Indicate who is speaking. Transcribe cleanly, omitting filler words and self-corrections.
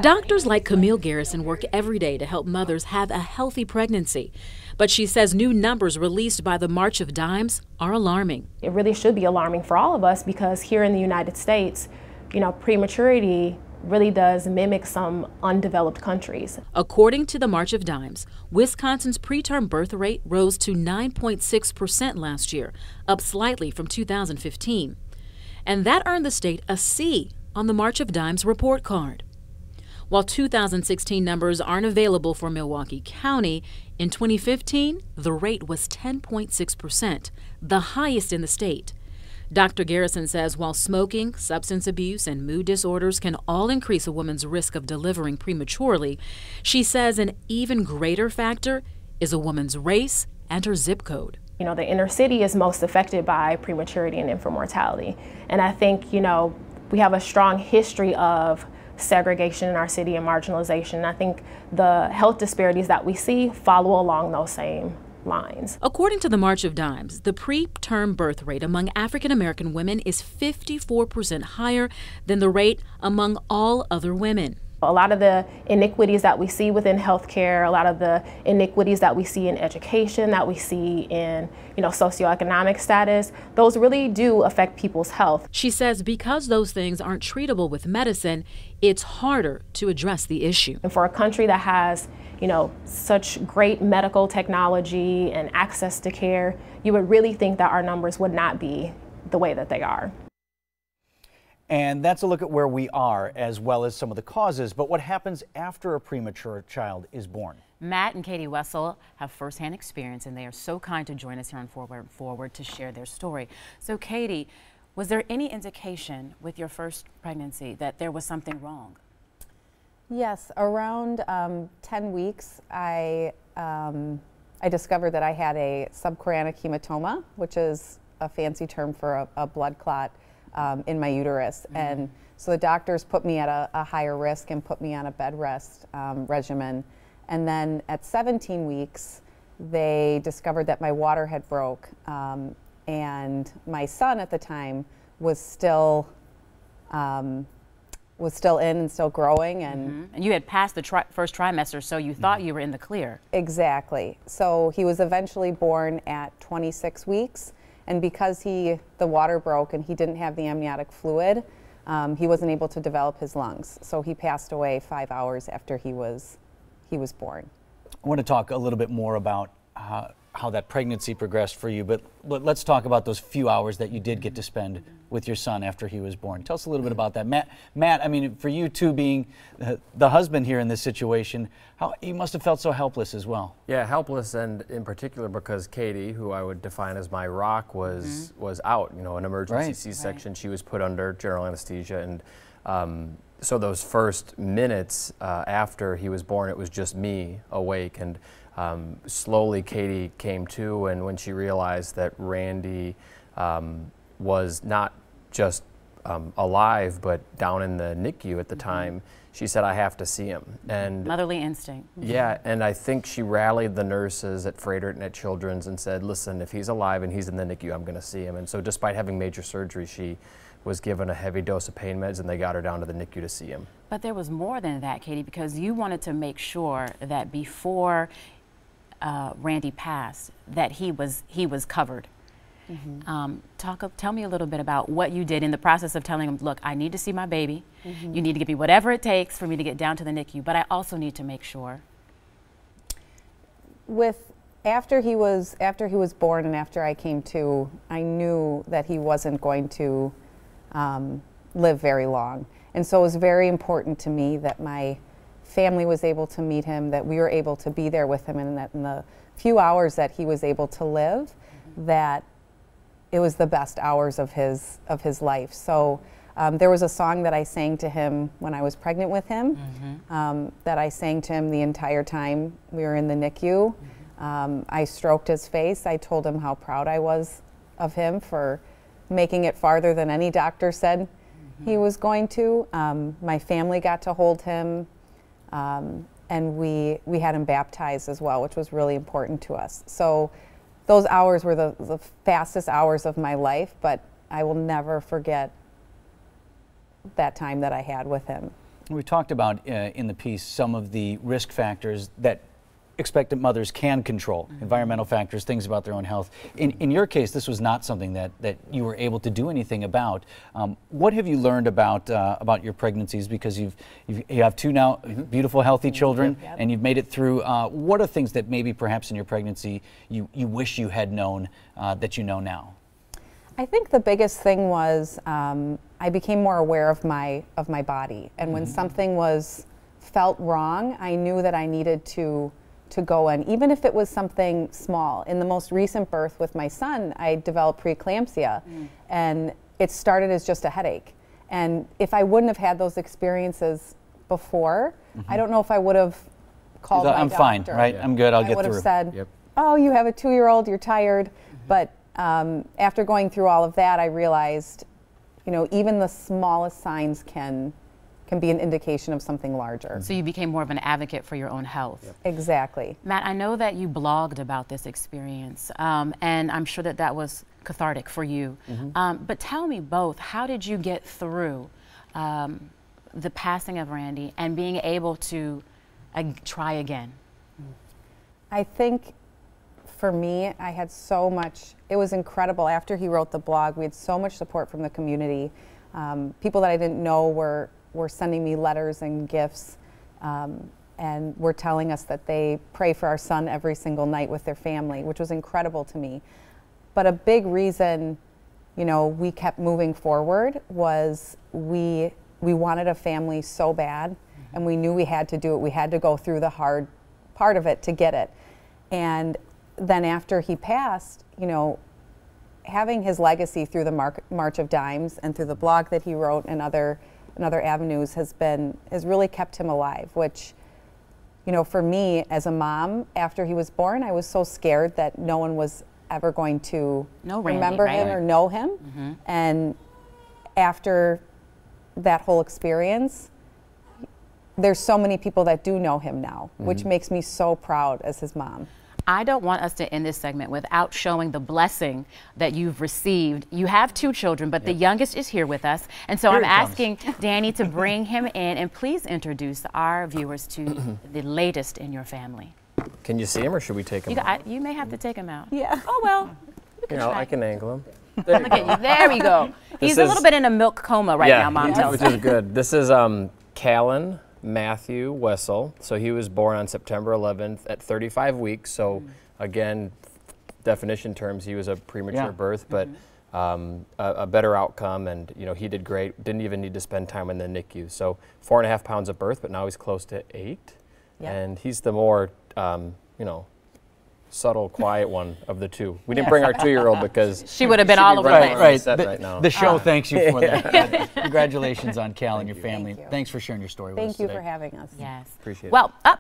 Speaker 1: Doctors like Camille Garrison work every day to help mothers have a healthy pregnancy. But she says new numbers released by the March of Dimes are alarming.
Speaker 2: It really should be alarming for all of us because here in the United States, prematurity really does mimic some undeveloped countries.
Speaker 1: According to the March of Dimes, Wisconsin's preterm birth rate rose to 9.6% last year, up slightly from 2015. And that earned the state a C on the March of Dimes report card. While 2016 numbers aren't available for Milwaukee County, in 2015, the rate was 10.6%, the highest in the state. Dr. Garrison says while smoking, substance abuse, and mood disorders can all increase a woman's risk of delivering prematurely, she says an even greater factor is a woman's race and her zip code.
Speaker 2: The inner city is most affected by prematurity and infant mortality. And I think, we have a strong history of segregation in our city and marginalization. I think the health disparities that we see follow along those same lines.
Speaker 1: According to the March of Dimes, the preterm birth rate among African American women is 54% higher than the rate among all other women.
Speaker 2: A lot of the iniquities that we see within healthcare, a lot of the iniquities that we see in education, that we see in, socioeconomic status, those really do affect people's health.
Speaker 1: She says because those things aren't treatable with medicine, it's harder to address the issue.
Speaker 2: And for a country that has, such great medical technology and access to care, you would really think that our numbers would not be the way that they are.
Speaker 3: And that's a look at where we are, as well as some of the causes. But what happens after a premature child is born?
Speaker 4: Matt and Katie Wessels have firsthand experience, and they are so kind to join us here on Forward to share their story. So, Katie, was there any indication with your first pregnancy that there was something wrong?
Speaker 5: Yes, around 10 weeks, I discovered that I had a subchorionic hematoma, which is a fancy term for a blood clot in my uterus. And so the doctors put me at a higher risk and put me on a bed rest regimen. And then at 17 weeks, they discovered that my water had broke. And my son at the time was still in and still growing. And
Speaker 4: you had passed the first trimester, so you thought you were in the clear.
Speaker 5: Exactly. So he was eventually born at 26 weeks. And because the water broke and he didn't have the amniotic fluid, he wasn't able to develop his lungs. So he passed away 5 hours after he was born.
Speaker 3: I want to talk a little bit more about how that pregnancy progressed for you, but let's talk about those few hours that you did get to spend with your son after he was born. Tell us a little bit about that. Matt, I mean, for you too, being the husband here in this situation, you must have felt so helpless as well.
Speaker 6: Yeah, helpless, and in particular because Katie, who I would define as my rock, was out, an emergency C-section. She was put under general anesthesia, and so those first minutes after he was born, it was just me awake, and slowly Katie came to, and when she realized that Randy was not just alive, but down in the NICU at the time, she said, I have to see him. And
Speaker 4: motherly instinct.
Speaker 6: Yeah, and I think she rallied the nurses at Frederick and at Children's and said, listen, if he's alive and he's in the NICU, I'm going to see him. And so despite having major surgery, she was given a heavy dose of pain meds, and they got her down to the NICU to see him.
Speaker 4: But there was more than that, Katie, because you wanted to make sure that before Randy passed, that he was covered. Tell me a little bit about what you did in the process of telling him, look, I need to see my baby. You need to give me whatever it takes for me to get down to the NICU, but I also need to make sure.
Speaker 5: After he was born and after I came to, I knew that he wasn't going to live very long. And so it was very important to me that my family was able to meet him, that we were able to be there with him, and that in the few hours that he was able to live, that it was the best hours of his life. So there was a song that I sang to him when I was pregnant with him, that I sang to him the entire time we were in the NICU. I stroked his face. I told him how proud I was of him for making it farther than any doctor said he was going to. My family got to hold him, and we had him baptized as well, which was really important to us. So those hours were the fastest hours of my life, but I will never forget that time that I had with him.
Speaker 3: We talked about in the piece some of the risk factors that expectant mothers can control, environmental factors, things about their own health. In your case, this was not something that you were able to do anything about. What have you learned about your pregnancies? Because you have two now beautiful, healthy children, and you've made it through. What are things that maybe perhaps in your pregnancy you wish you had known that you know now?
Speaker 5: I think the biggest thing was I became more aware of my body, and when something felt wrong, I knew that I needed to go in, even if it was something small. In the most recent birth with my son, I developed preeclampsia, and it started as just a headache. And if I wouldn't have had those experiences before, I don't know if I would have called my
Speaker 3: I'm
Speaker 5: doctor.
Speaker 3: fine, right? I'm good, I'll get through.
Speaker 5: I would have said, oh, you have a 2-year-old, you're tired. But after going through all of that, I realized, you know, even the smallest signs can be an indication of something larger. So
Speaker 4: you became more of an advocate for your own health.
Speaker 5: Exactly.
Speaker 4: Matt, I know that you blogged about this experience, and I'm sure that was cathartic for you. But tell me both, how did you get through the passing of Randy and being able to try again?
Speaker 5: I think for me, I had so much, it was incredible. After he wrote the blog, we had so much support from the community. People that I didn't know were sending me letters and gifts, and were telling us that they pray for our son every single night with their family, which was incredible to me. But a big reason, you know, we kept moving forward was we wanted a family so bad, and we knew we had to do it. We had to go through the hard part of it to get it. And then after he passed, you know, having his legacy through the March of Dimes and through the blog that he wrote and other avenues has really kept him alive, which, you know, for me as a mom, after he was born, I was so scared that no one was ever going to remember him or know him. And after that whole experience, there's so many people that do know him now, which makes me so proud as his mom.
Speaker 4: I don't want us to end this segment without showing the blessing that you've received. You have 2 children, but the youngest is here with us. And so I'm asking Danny to bring him in, and please introduce our viewers to the latest in your family.
Speaker 6: Can you see him, or should we take him out?
Speaker 4: You may have to take him out.
Speaker 5: Yeah.
Speaker 4: Oh, well.
Speaker 6: You know, I can angle him.
Speaker 4: Look at you. There we go. He's a little bit in a milk coma right now, Mom tells me.
Speaker 6: Which is good. This is Callan Matthew Wessel. So he was born on September 11th at 35 weeks. So again, definition terms, he was a premature birth, but a better outcome, and you know, he did great. Didn't even need to spend time in the NICU. So 4.5 pounds at birth, but now he's close to 8, and he's the more you know, subtle, quiet one of the 2. We didn't bring our 2-year-old because
Speaker 4: she would have been all over
Speaker 3: the place.
Speaker 6: Right now.
Speaker 3: The show thanks you for that. Congratulations on Cal and your family. Thanks for sharing your story with us today.
Speaker 5: Thank you for having us.
Speaker 4: Yes.
Speaker 6: Appreciate it.
Speaker 4: Well, up